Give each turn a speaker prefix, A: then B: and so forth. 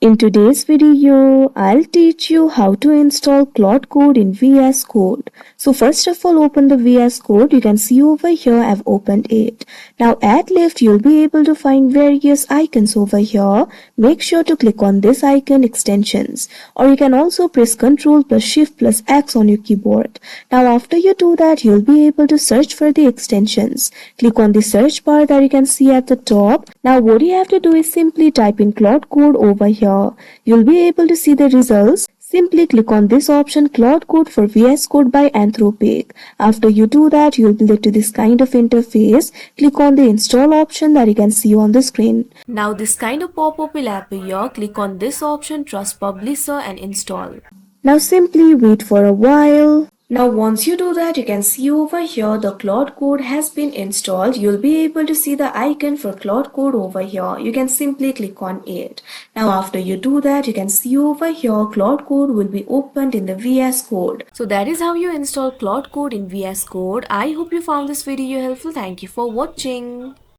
A: In today's video, I'll teach you how to install Claude Code in VS Code. So first of all, open the VS Code. You can see over here I've opened it. Now at left, you'll be able to find various icons over here. Make sure to click on this icon, extensions, or you can also press Ctrl plus Shift plus X on your keyboard. Now after you do that, you'll be able to search for the extensions. Click on the search bar that you can see at the top. Now what you have to do is simply type in Claude Code over here. You'll be able to see the results. Simply click on this option, Claude Code for VS Code by Anthropic. After you do that, you'll be led to this kind of interface. Click on the install option that you can see on the screen. Now this kind of pop-up will appear. Click on this option, Trust Publisher, and install. Now simply wait for a while. Now once you do that, you can see over here the Claude Code has been installed. You'll be able to see the icon for Claude Code over here. You can simply click on it. Now after you do that, you can see over here Claude Code will be opened in the VS Code. So that is how you install Claude Code in VS Code. I hope you found this video helpful. Thank you for watching.